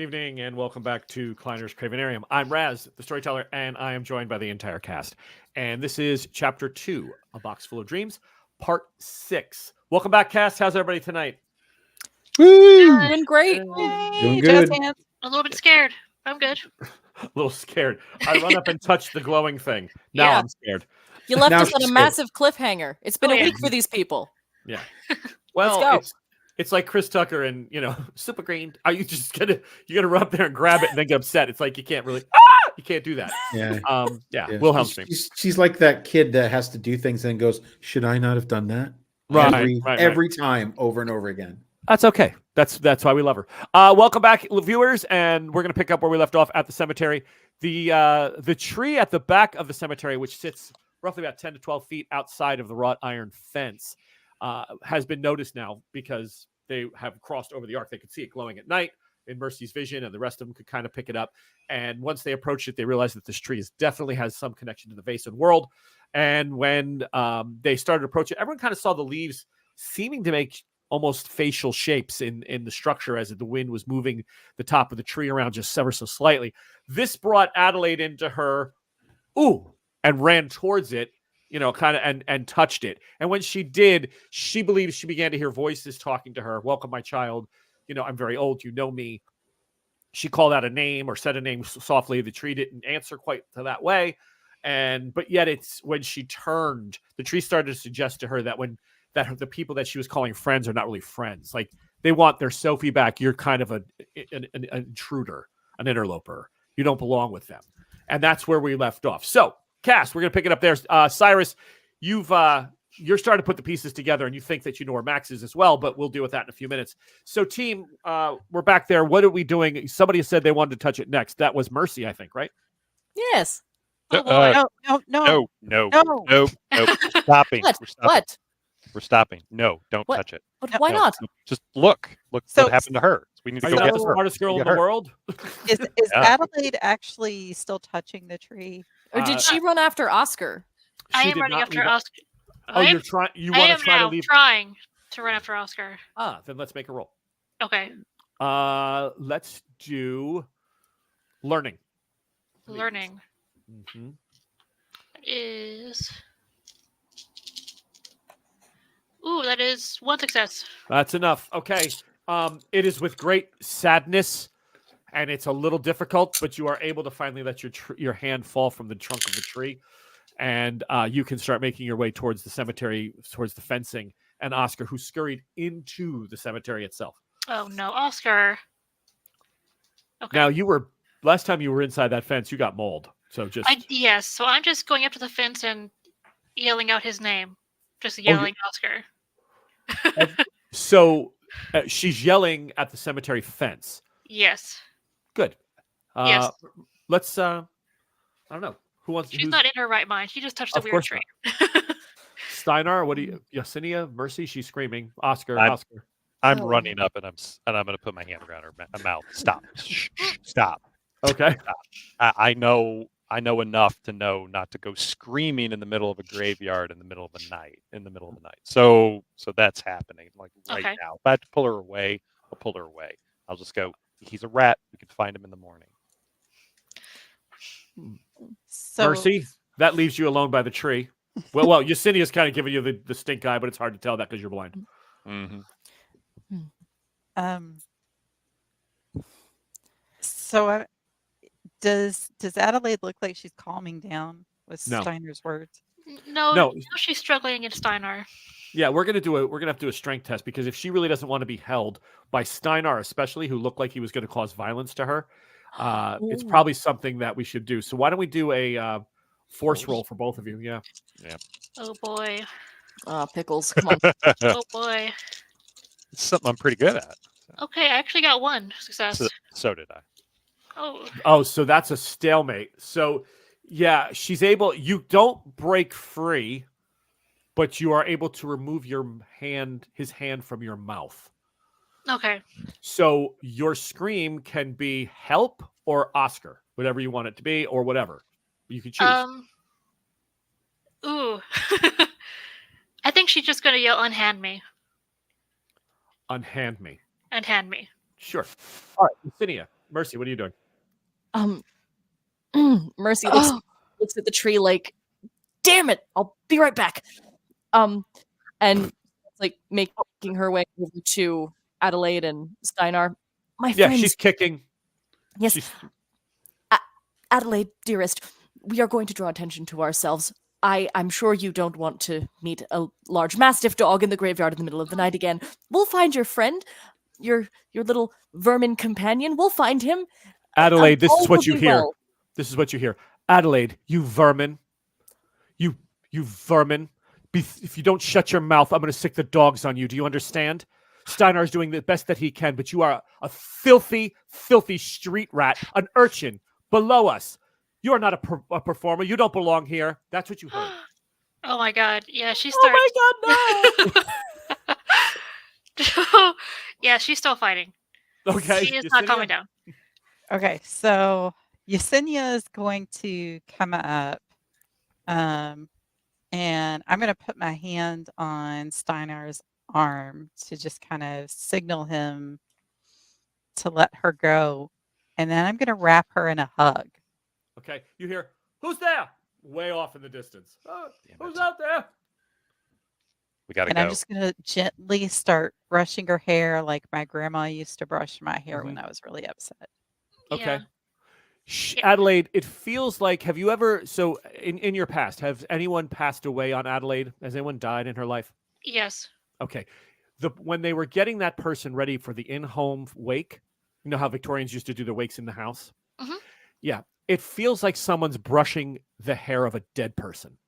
evening, and welcome back to Kleiner's Kravenarium. I'm Raz, the storyteller, and I am joined by the entire cast. And this is Chapter 2, A Box Full of Dreams, Part 6. Welcome back, cast. How's everybody tonight? Woo! Doing great. Doing good. A little bit scared. I'm good. A little scared. I run up and touch the glowing thing. Now Yeah. I'm scared. You left Now us on she's a scared. massive cliffhanger. It's been Oh, a yeah. week for these people. Yeah. Well, go. it's like Chris Tucker and Super Green. Are you just gonna run up there and grab it and then get upset? It's like you can't really you can't do that. Yeah. Yeah. Wilhelm scream. She's like that kid that has to do things and goes, "Should I not have done that?" Right, Every time, over and over again. That's okay. That's why we love her. Welcome back, viewers, and we're gonna pick up where we left off at the cemetery. The tree at the back of the cemetery, which sits roughly about 10 to 12 feet outside of the wrought iron fence, has been noticed now because they have crossed over the arc. They could see it glowing at night in Mercy's vision, and the rest of them could kind of pick it up. And once they approached it, they realized that this tree definitely has some connection to the Vaesen world. And when they started to approach it, everyone kind of saw the leaves seeming to make almost facial shapes in the structure as the wind was moving the top of the tree around just ever so slightly. This brought Adelaide into her, and ran towards it, kind of and touched it. And when she did, she believes she began to hear voices talking to her. "Welcome, my child. I'm very old. You know me." She called out a name or said a name softly. The tree didn't answer quite to that way. But yet it's when she turned, the tree started to suggest to her that the people that she was calling friends are not really friends. Like, they want their Sophie back. You're kind of an intruder, an interloper. You don't belong with them. And that's where we left off. So, cast, we're going to pick it up there. Cyrus, you're starting to put the pieces together, and you think that you know where Max is as well, but we'll deal with that in a few minutes. So, team, we're back there. What are we doing? Somebody said they wanted to touch it next. That was Mercy, I think, right? Yes. Oh, boy. No. Stopping. What? We're stopping. What? We're stopping. No, don't What? touch it. But why No, not? Just look. Look So- what happened to her. We need to Are go you get not the her. smartest girl in Get the her. world? Is Yeah. Adelaide actually still touching the tree? Or did she run after Oscar? I She am did running not after leave- Oscar. Oh, I you're am, trying. You I want am to try to now leave? trying to run after Oscar. Then let's make a roll. Okay. Let's do learning. Learning Mm-hmm. is. Ooh, that is one success. That's enough. Okay. It is with great sadness, and it's a little difficult, but you are able to finally let your hand fall from the trunk of the tree, and you can start making your way towards the cemetery, towards the fencing, and Oscar, who scurried into the cemetery itself. Oh no, Oscar. Okay. Now, last time you were inside that fence, you got mauled. So just Yes, so I'm just going up to the fence and yelling out his name. Just you- yelling Oscar. so she's yelling at the cemetery fence. Yes. Good. Yes. Let's. I don't know who wants. She's who's- not in her right mind. She just touched the Of weird course tree. Steinar, what do you? Yesenia, Mercy, she's screaming. Oscar, I'm- Oscar. I'm Oh. running up and I'm going to put my hand around her mouth. Stop. Shh, stop. Okay. I know enough to know not to go screaming in the middle of a graveyard in the middle of the night. So that's happening like right Okay. now. If I have to pull her away, I'll pull her away. I'll just go, he's a rat. We can find him in the morning. So Mercy, that leaves you alone by the tree. Well, Yesenia's kind of giving you the stink eye, but it's hard to tell that because you're blind. Mm-hmm. So does Adelaide look like she's calming down with No. Steiner's words? No, No. no, she's struggling against Steinar. Yeah, we're gonna have to do a strength test because if she really doesn't want to be held by Steinar, especially who looked like he was going to cause violence to her, it's Ooh. probably something that we should do. So why don't we do a force roll for both of you? Yeah. Oh boy. Pickles. Come on. Oh boy. It's something I'm pretty good at. Okay, I actually got one success. So did I. Oh, Oh, so that's a stalemate. So, yeah, she's able. You don't break free, but you are able to remove his hand from your mouth. okay. So your scream can be help or Oscar, whatever you want it to be, or whatever you can choose. Ooh. I think she's just gonna yell, "Unhand me! Unhand me. Unhand me!" Sure. All right, Yesenia. Mercy, what are you doing? Mercy looks at the tree like, damn it, I'll be right back. And like making her way over to Adelaide and Steinar. My Yeah, friends. she's kicking. Yes. She's, Adelaide, dearest, we are going to draw attention to ourselves. I'm sure you don't want to meet a large mastiff dog in the graveyard in the middle of the night again. We'll find your friend, your little vermin companion. We'll find him. Adelaide, this is all what will you be hear. well. This is what you hear. Adelaide, you vermin. You vermin. If you don't shut your mouth, I'm going to sick the dogs on you. Do you understand? Steinar's doing the best that he can, but you are a filthy, filthy street rat, an urchin below us. You are not a performer. You don't belong here. That's what you heard. Oh my god. Yeah, she starts. Oh my god, no! Yeah, she's still fighting. Okay. She is not Yesenia? calming down. Okay, so Yesenia is going to come up, and I'm going to put my hand on Steinar's arm to just kind of signal him to let her go, and then I'm going to wrap her in a hug. Okay. You hear, who's there? Way off in the distance. Damn Who's it. out there? We gotta And go. I'm just going to gently start brushing her hair like my grandma used to brush my hair Mm-hmm. when I was really upset. Okay. Yeah. Adelaide, it feels like, have you ever, so in your past, have anyone passed away on Adelaide? Has anyone died in her life? Yes. Okay. When they were getting that person ready for the in-home wake, you know how Victorians used to do the wakes in the house? Mhm. Yeah. It feels like someone's brushing the hair of a dead person.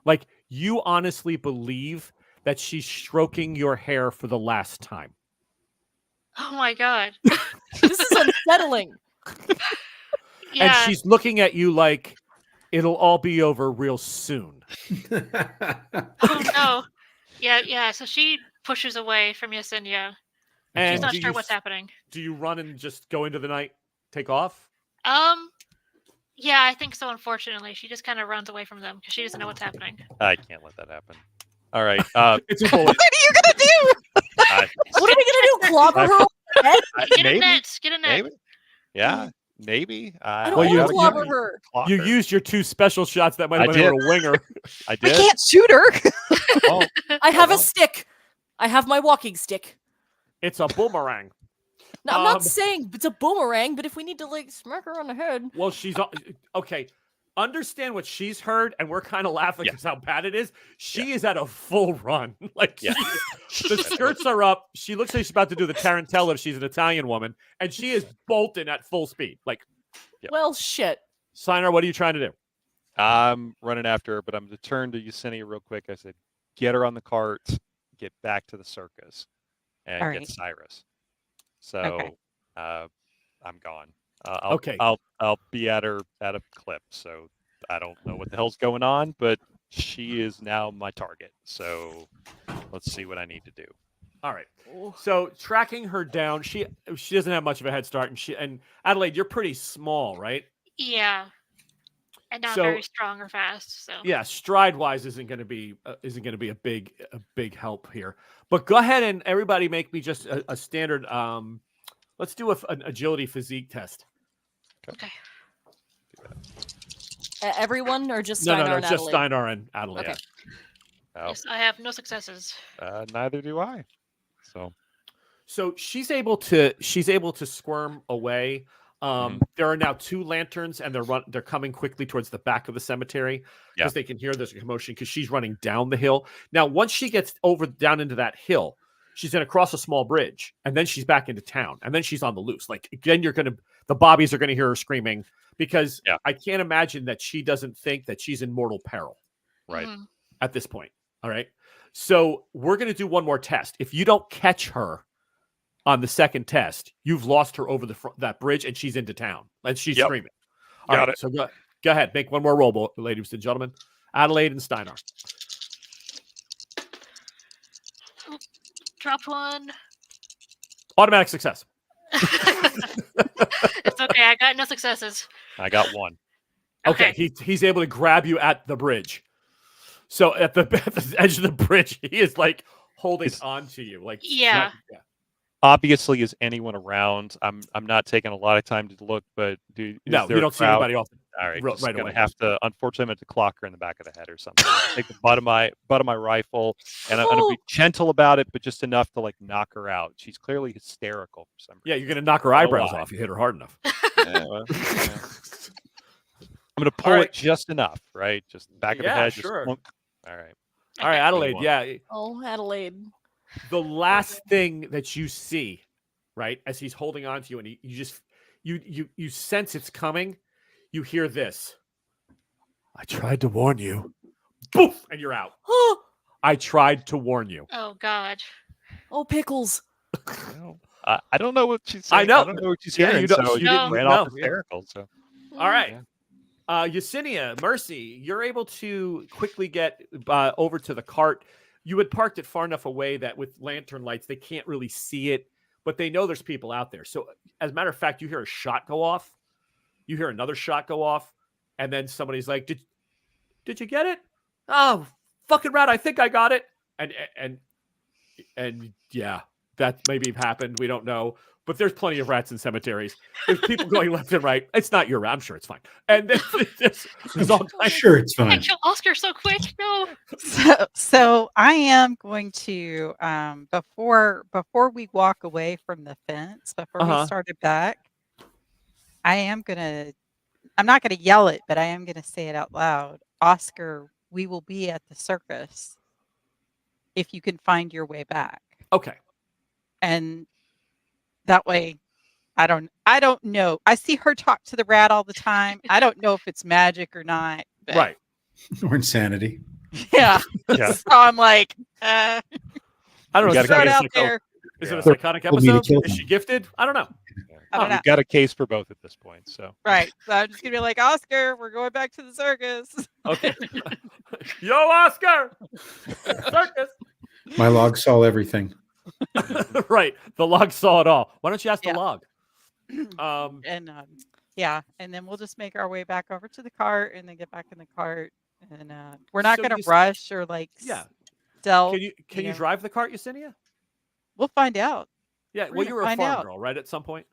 Like you honestly believe that she's stroking your hair for the last time. Oh my god. This is unsettling. Yeah. And she's looking at you like it'll all be over real soon. Oh no. Yeah. So she pushes away from Yesenia. And She's not do sure you what's happening. Do you run and just go into the night, take off? Yeah, I think so. Unfortunately, she just kind of runs away from them because she doesn't know what's happening. I can't let that happen. All right. It's a bullet. What are you going to do? What are we gonna do? Clobber her? Get a maybe, net. Get a net. maybe. Yeah, maybe. I Well, don't you- want to you- clobber her. You used your 2 special shots that might have I been able to wing her. I I did. can't shoot her. Oh, I have a well. stick. I have my walking stick. It's a boomerang. Now, I'm not Um, saying it's a boomerang, but if we need to like smack her on the head, Well, she's okay. Understand what she's heard, and we're kind of laughing Yeah. because how bad it is. She is at a full run. Like Yeah. the skirts are up. She looks like she's about to do the tarantella if she's an Italian woman, and she is bolting at full speed. Like, Yep. well, shit. Steiner, what are you trying to do? I'm running after her, but I'm going to turn to Yesenia real quick. I said, get her on the cart, get back to the circus, and All get right. Cyrus. So Okay. I'm gone. I'll, Okay. I'll be at her at a clip. So I don't know what the hell's going on, but she is now my target. So let's see what I need to do. All right. So tracking her down, she doesn't have much of a head start, and Adelaide, you're pretty small, right? Yeah. And not So- very strong or fast. So Yeah, stride wise isn't going to be a big help here. But go ahead and everybody make me just a standard. Let's do an agility physique test. okay. Everyone or just No, Steinar and just Adelaide? Steinar and Adelaide. Okay. Oh, Yes, I have no successes. neither do I. So So she's able to squirm away. There are now 2 lanterns, and they're coming quickly towards the back of the cemetery because they can hear there's a commotion because she's running down the hill. Now, once she gets down into that hill, she's going to cross a small bridge, and then she's back into town, and then she's on the loose. Like then the bobbies are going to hear her screaming because I can't imagine that she doesn't think that she's in mortal peril right. Mhm. at this point. All right. So we're going to do one more test. If you don't catch her on the second test, you've lost her over that bridge, and she's into town, and she's screaming. All Got right, it. so go ahead, make one more roll, ladies and gentlemen. Adelaide and Steinar. Dropped one. Automatic success. It's okay. I got no successes. I got one. Okay, he's able to grab you at the bridge. So at the edge of the bridge, he is like holding on to you, like Yeah. Obviously, is anyone around? I'm not taking a lot of time to look, but is No, there you a don't see crowd? anybody off All right, just right gonna away. have to. Unfortunately, I'm going to clock her in the back of the head or something. Take the butt of my rifle, and I'm going to be gentle about it, but just enough to like knock her out. She's clearly hysterical for some Yeah, reason. you're gonna knock her I don't know eyebrows why. off. You hit her hard enough. Yeah, well, yeah. I'm going to pull right. it just enough, right? Just back of the Yeah, head. sure. Just plunk. All right. All right, Adelaide. Move on. Yeah, Oh, Adelaide. the last thing that you see, right, as he's holding on to you, and you just you sense it's coming. You hear this. I tried to warn you. Boof, and you're out. I tried to warn you. Oh God. Oh, pickles. I don't know what she's saying. I know. I don't know what she's Yeah, hearing. you don't- so you you didn't ran know, off yeah. hysterical. So All right. Yeah. Yesenia, Mercy, you're able to quickly get over to the cart. You had parked it far enough away that with lantern lights, they can't really see it, but they know there's people out there. So, as a matter of fact, you hear a shot go off. You hear another shot go off, and then somebody's like, "Did you get it? Oh, fucking rat! I think I got it." And yeah, that maybe happened. We don't know. But there's plenty of rats in cemeteries. There's people going left and right. It's not your rat. I'm sure it's fine. And there's all kinds. Sure, it's I fine. kill Oscar so quick. No. So I am going to before we walk away from the fence, before we started back, I'm not gonna yell it, but I am gonna say it out loud. Oscar, we will be at the circus if you can find your way back. Okay. And that way I don't know. I see her talk to the rat all the time. I don't know if it's magic or not. But Right. Or insanity. Yeah. Yeah. So I'm like, I don't know. You gotta throw it get out it. there. Is it a Yeah. psychotic Told me to episode? kill Is she him. gifted? I don't know. I don't know. You've got a case for both at this point. So Right. So I'm just gonna be like, Oscar, we're going back to the circus. Okay. Yo, Oscar! Circus! My log saw everything. Right. The log saw it all. Why don't you ask Yeah. the log? And yeah, and then we'll just make our way back over to the cart and then get back in the cart. And we're not So gonna you s- rush or like Yeah. stealth. Can you know. drive the cart, Yesenia? We'll find out. Yeah. We're Well, gonna you were a find farm out. girl, right? At some point.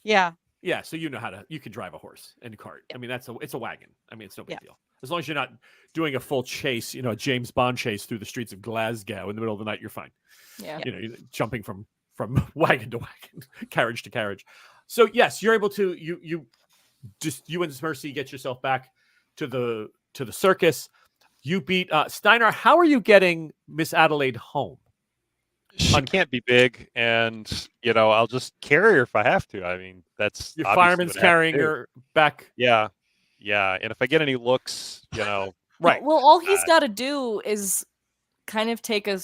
Yeah. Yeah. So you know you can drive a horse and cart. I mean, it's a wagon. I mean, it's no big Yeah. deal. As long as you're not doing a full chase, a James Bond chase through the streets of Glasgow in the middle of the night, you're fine. Yeah. You're jumping from wagon to wagon, carriage to carriage. So yes, you're able to you and Mercy get yourself back to the circus. You beat Steiner. How are you getting Miss Adelaide home? she can't be big, and I'll just carry her if I have to. I mean, that's Your obviously fireman's what I have to carrying do. her back. Yeah. And if I get any looks, Right. Well, all he's got to do is kind of take a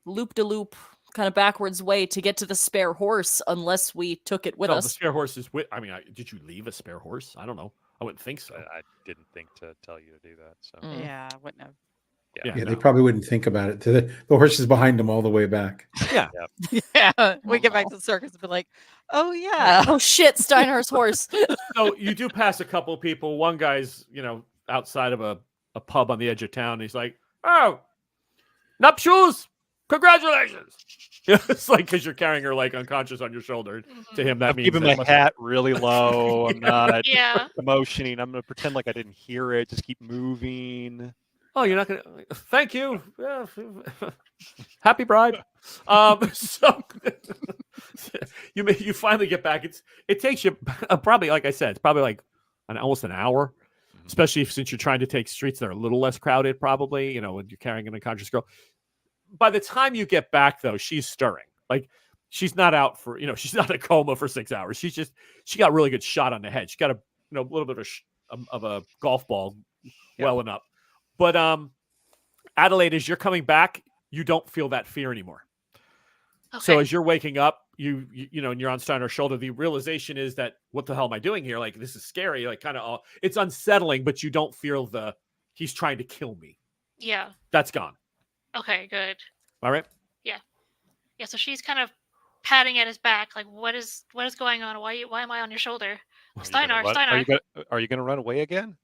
loop-de-loop, kind of backwards way to get to the spare horse, unless we took it with No, us. the spare horse is with. I mean, did you leave a spare horse? I don't know. I wouldn't think so. I didn't think to tell you to do that. So Mm. Yeah, I wouldn't have. Yeah, Yeah, no. they probably wouldn't think about it. The horse is behind them all the way back. Yeah. Yeah. We get back no. to the circus and be like, oh yeah. Oh shit, Steiner's horse. So you do pass a couple people. One guy's, outside of a pub on the edge of town. He's like, "Oh, nuptials! Congratulations!" It's like because you're carrying her like unconscious on your shoulder. To him, that I'm means keeping that my must- hat really low. I'm not Yeah. motioning. I'm going to pretend like I didn't hear it. Just keep moving. Oh, you're not gonna. Thank you. Yeah. Happy bride. So you finally get back. It takes you probably, like I said, it's probably like almost an hour, especially since you're trying to take streets that are a little less crowded. Probably, when you're carrying an unconscious girl. By the time you get back, though, she's stirring. Like she's not out for she's not in a coma for 6 hours. She got a really good shot on the head. She got a little bit of a golf ball welling up. But Adelaide, as you're coming back, you don't feel that fear anymore. Okay. So as you're waking up, you and you're on Steiner's shoulder, the realization is that what the hell am I doing here? Like this is scary. Like kind of it's unsettling, but you don't feel he's trying to kill me. Yeah. That's gone. Okay. Good. All right. Yeah. So she's kind of patting at his back, like, what is going on? Why am I on your shoulder? Steiner. Are you gonna run away again?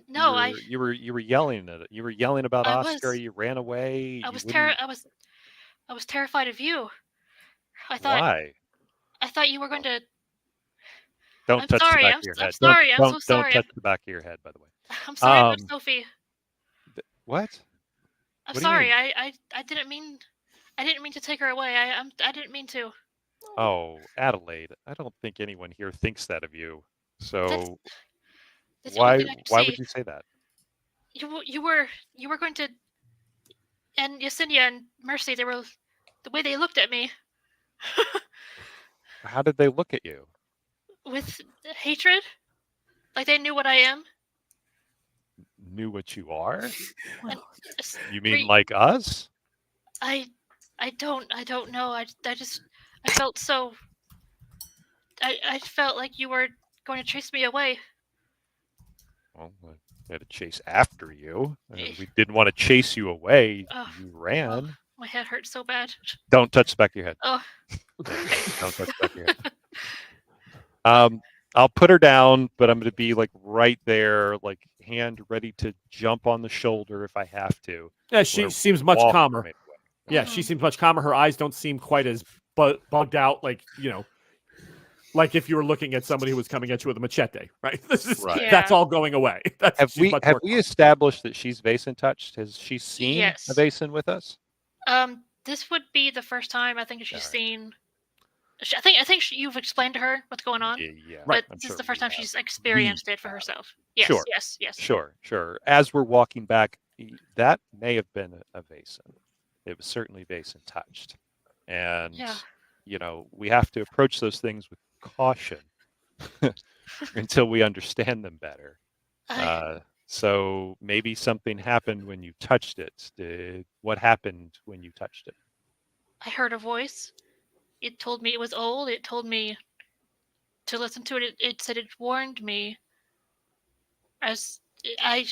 No, you were yelling at it. You were yelling about I Oscar. was- You ran away. I you was wouldn't- was terrified of you. I thought Why? you were going to. Don't I'm touch sorry. the back I'm of your I'm head. sorry. I'm so Don't sorry. touch the back of your head, by the way. I'm sorry about Um, Sophie. What? I'm What do you sorry. mean? I didn't mean. I didn't mean to take her away. I didn't mean to. Oh, Adelaide, I don't think anyone here thinks that of you. That's So that's the only thing I can why see. would you say that? You were going to. And Yesenia and Mercy, they were the way they looked at me How did they look at you? with hatred, like they knew what I am. Knew what you are? And You mean like us? I don't know. I felt so. I felt like you were going to chase me away. Well, we had to chase after you. We didn't want to chase you away. Oh, You ran. oh, my head hurts so bad. Don't touch the back of your head. Oh, Don't touch the back of your head. I'll put her down, but I'm going to be like right there, like hand ready to jump on the shoulder if I have to. Yeah, she seems much Walk calmer. right away. Yeah, she seems much calmer. Her eyes don't seem quite as bugged out, like like if you were looking at somebody who was coming at you with a machete, right? Right. That's all going away. Have we established that she's Vason touched? Has she seen Yes. a Vason with us? This would be the first time I think she's seen. I think you've explained to her what's going on. Yeah. But I'm this sure is the first we time have. she's experienced it for herself. Yes, Sure. yes. Sure. As we're walking back, that may have been a Vason. It was certainly Vason touched. And, we have to approach those things with caution until we understand them better. So maybe something happened when you touched it. What happened when you touched it? I heard a voice. It told me it was old. It told me to listen to it. It said it warned me. As I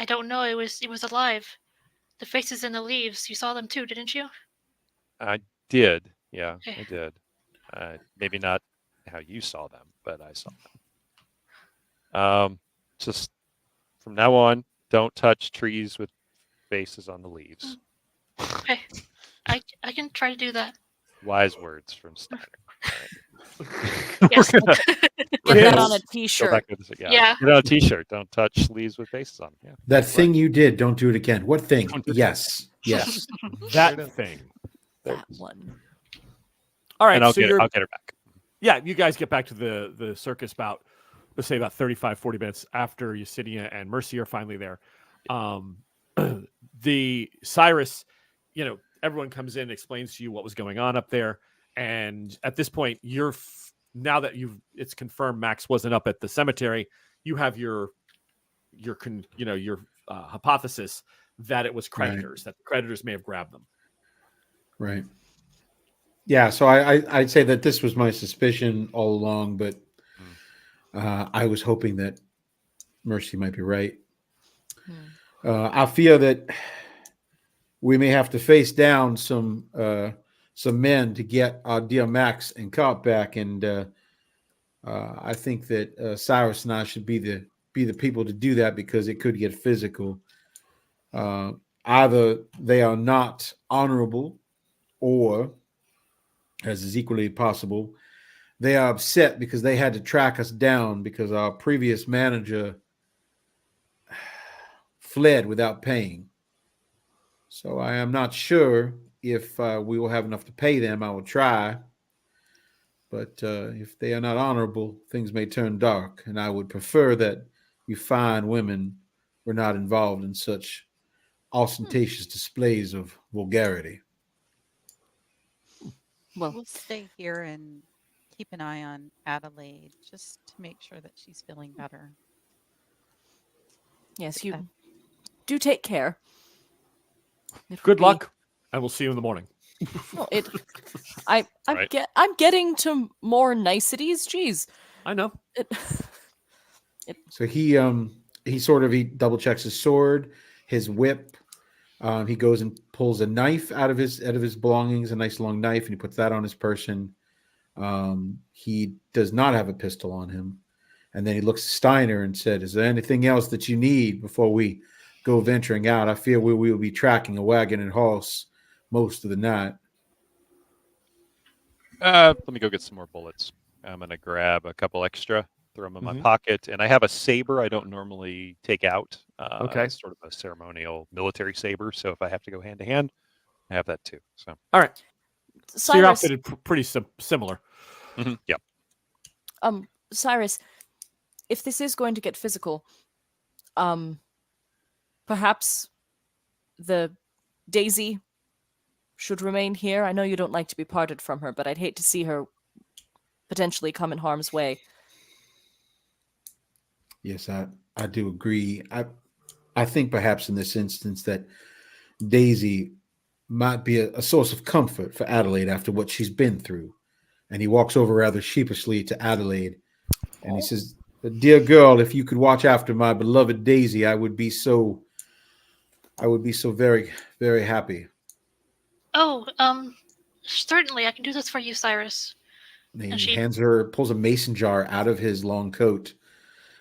don't know. It was alive. The faces in the leaves. You saw them too, didn't you? I did. Yeah, Okay. I did. Maybe not how you saw them, but I saw them. Just from now on, don't touch trees with faces on the leaves. Okay. I can try to do that. Wise words from Steiner. Yes. Get that on a t-shirt. Yeah. Get on a t-shirt. Don't touch leaves with faces on. Yeah. That thing you did, don't do it again. What thing? Yes. That thing. That one. All right, And I'll so get her back. Yeah, you guys get back to the circus about, let's say, about 35, 40 minutes after Yesenia and Mercy are finally there. The Cyrus, everyone comes in and explains to you what was going on up there. And at this point, now that it's confirmed Max wasn't up at the cemetery, you have your hypothesis that it was creditors, that the creditors may have grabbed them. Right. Yeah, so I'd say that this was my suspicion all along, but I was hoping that Mercy might be right. I fear that we may have to face down some men to get our dear Max and Cop back, and I think that Cyrus and I should be the people to do that, because it could get physical. Either they are not honorable, or, as is equally possible, they are upset because they had to track us down because our previous manager fled without paying. So I am not sure if we will have enough to pay them. I will try. But if they are not honorable, things may turn dark. And I would prefer that you fine women were not involved in such ostentatious displays of vulgarity. Well, We'll stay here and keep an eye on Adelaide just to make sure that she's feeling better. yes, you do take care. Good luck, and we'll see you in the morning. Well, I'm getting to more niceties. Jeez, I know. So he double checks his sword, his whip. He goes and pulls a knife out of his belongings, a nice long knife, and he puts that on his person. He does not have a pistol on him. And then he looks at Steiner and said, "Is there anything else that you need before we go venturing out? I fear we will be tracking a wagon and horse most of the night. Let me go get some more bullets. I'm gonna grab a couple extra, throw them in my pocket, and I have a saber I don't normally take out. Okay. Sort of a ceremonial military saber. So if I have to go hand to hand, I have that too. So all right. So you're Cyrus, outfitted pretty similar. yeah. Cyrus, if this is going to get physical, perhaps the Daisy should remain here. I know you don't like to be parted from her, but I'd hate to see her potentially come in harm's way. Yes, I do agree. I think perhaps in this instance that Daisy might be a source of comfort for Adelaide after what she's been through. And he walks over rather sheepishly to Adelaide, and he says, "Dear girl, if you could watch after my beloved Daisy, I would be so very, very happy." Oh, certainly, I can do this for you, Cyrus. And he pulls a mason jar out of his long coat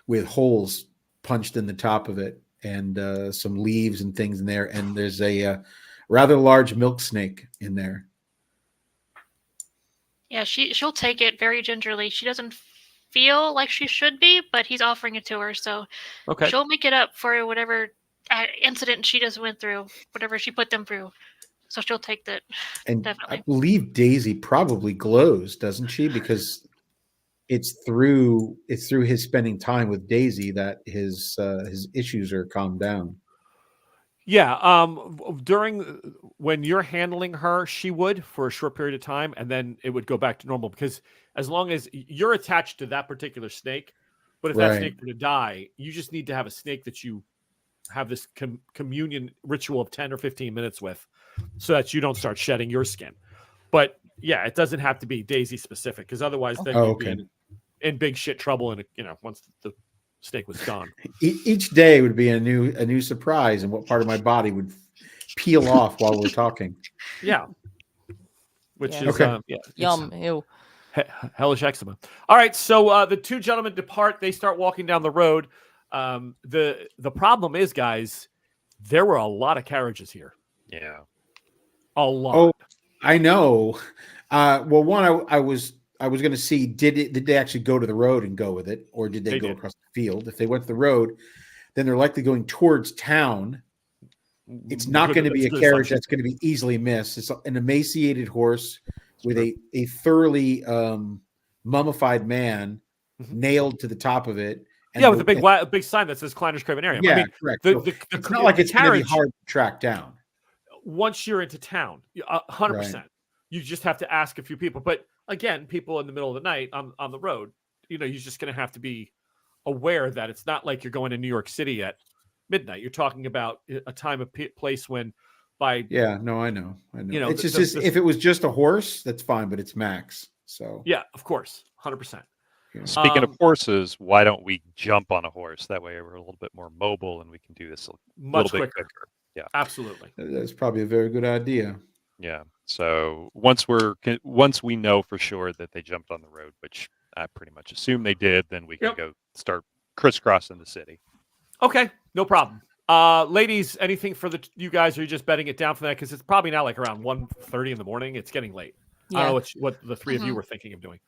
with holes punched in the top of it, and some leaves and things in there. And there's a rather large milk snake in there. Yeah, she'll take it very gingerly. She doesn't feel like she should be, but he's offering it to her, so she'll make it up for whatever incident she just went through, whatever she put them through. So she'll take that. And definitely. I believe Daisy probably glows, doesn't she? Because it's through his spending time with Daisy that his issues are calmed down. Yeah. During when you're handling her, she would for a short period of time, and then it would go back to normal, because as long as you're attached to that particular snake, but if that snake were to die, you just need to have a snake that you have this communion ritual of 10 or 15 minutes with, so that you don't start shedding your skin. But yeah, it doesn't have to be Daisy specific, because otherwise then you'd be in big shit trouble. And once the snake was gone, each day would be a new surprise, and what part of my body would peel off while we're talking. Yeah, which is yum, ew, hellish eczema. All right, so the two gentlemen depart. They start walking down the road. The problem is, guys, there were a lot of carriages here. Yeah, a lot. Oh, I know. Well, one, I was going to see, did they actually go to the road and go with it, or did they go across the field? If they went to the road, then they're likely going towards town. It's not going to be a carriage that's going to be easily missed. It's an emaciated horse with a thoroughly mummified man nailed to the top of it. And with a big sign that says Kleiner's Kravenarium. Yeah, I mean, correct. It's not like it's going to be hard to track down. Once you're into town, 100%. Right. You just have to ask a few people. But again, people in the middle of the night on the road, you're just going to have to be aware that it's not like you're going to New York City at midnight. You're talking about a time of place when I know. It's just if it was just a horse, that's fine, but it's Max. So yeah, of course, 100%. Speaking of horses, why don't we jump on a horse? That way we're a little bit more mobile and we can do this much quicker. Yeah, absolutely. That's probably a very good idea. Yeah. So once we know for sure that they jumped on the road, which I pretty much assume they did, then we can go start crisscrossing the city. Okay, no problem. Ladies, anything for you guys? Or are you just betting it down for that? Because it's probably now like around 1:30 in the morning. It's getting late. Yeah. I don't know what the three of you were thinking of doing.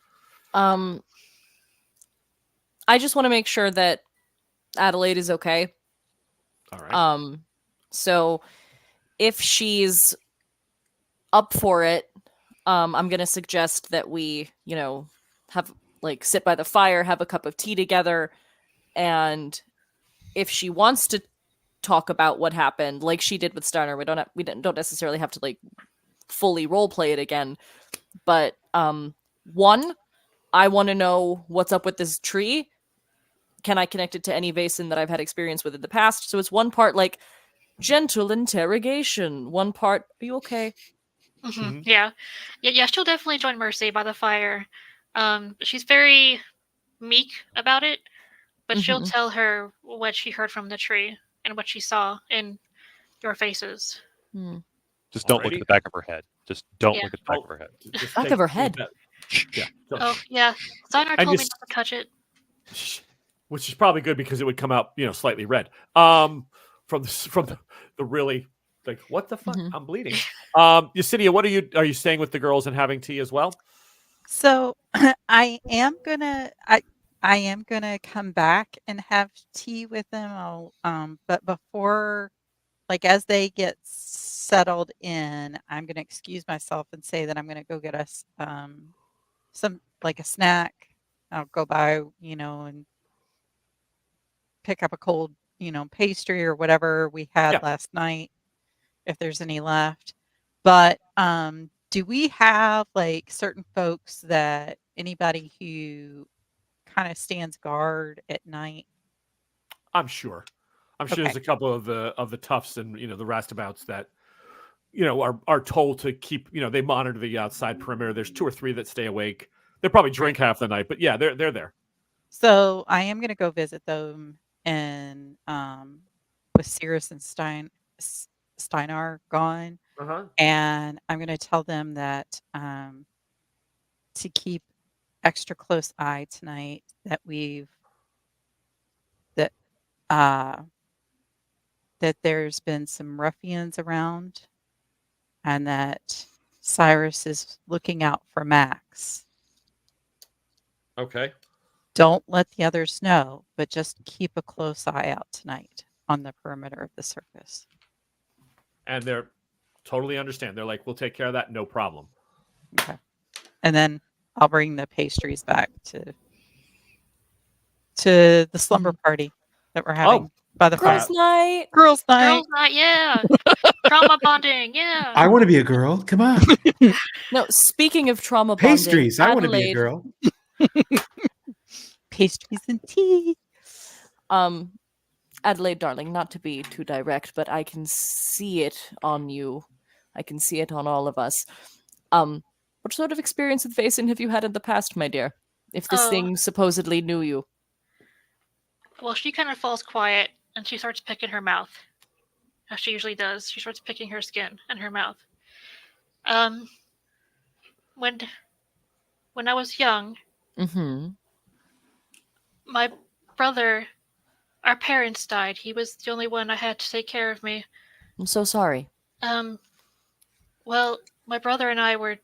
I just want to make sure that Adelaide is okay. All right. So if she's up for it, I'm going to suggest that we, have sit by the fire, have a cup of tea together. And if she wants to talk about what happened, like she did with Steiner, we don't necessarily have to fully role play it again. But one, I want to know what's up with this tree. Can I connect it to any Vaesen that I've had experience with in the past? So it's one part gentle interrogation, one part, are you okay? Mm-hmm. Mm-hmm. Yeah, she'll definitely join Mercy by the fire. She's very meek about it, but she'll tell her what she heard from the tree and what she saw in your faces. Just don't look at the back of her head. Just don't look at the back of her head. Back of her head? Yeah. Oh, yeah. Steiner told me not to touch it. Which is probably good because it would come out, slightly red. From the really Like, what the fuck? Mhm. I'm bleeding. Yesenia, are you staying with the girls and having tea as well? So I am gonna I am gonna come back and have tea with them. But before, like as they get settled in, I'm gonna excuse myself and say that I'm gonna go get us some like a snack. I'll go by, and pick up a cold, pastry or whatever we had Yeah. last night, if there's any left. But do we have like certain folks that anybody who kind of stands guard at night? I'm sure. I'm sure Okay. there's a couple of the toughs and the roustabouts that are told to keep. They monitor the outside perimeter. There's 2 or 3 that stay awake. They probably drink half the night, but yeah, they're there. So I am going to go visit them and with Cirrus and Steinar gone, and I'm going to tell them that to keep extra close eye tonight. That uh, that there's been some ruffians around, and that Cyrus is looking out for Max. Okay. Don't let the others know, but just keep a close eye out tonight on the perimeter of the circus. And they're totally understand. They're like, we'll take care of that, no problem. Okay. And then I'll bring the pastries back to the slumber party that we're having by the fire. Girls' night. Girls' night. Girls' night, yeah. Trauma bonding, yeah. I want to be a girl. Come on. No, speaking of trauma Pastries. bonding, I want to be a Adelaide, girl. Pastries and tea. Adelaide, darling, not to be too direct, but I can see it on you. I can see it on all of us. What sort of experience with Vaesen have you had in the past, my dear? If this thing supposedly knew you. Well, she kind of falls quiet and she starts picking her mouth, as she usually does. She starts picking her skin and her mouth. When I was young, my brother, our parents died. He was the only one I had to take care of me. I'm so sorry. Well, my brother and I were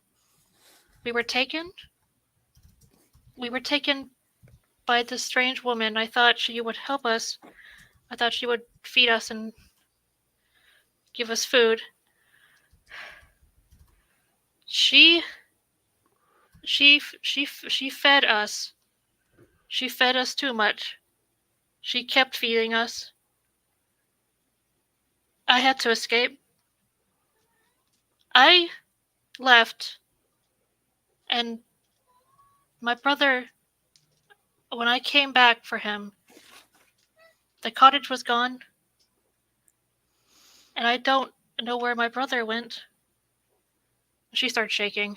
taken. We were taken by this strange woman. I thought she would help us. I thought she would feed us and give us food. She fed us. She fed us too much. She kept feeding us. I had to escape. I left, and my brother, when I came back for him, the cottage was gone, and I don't know where my brother went. She starts shaking.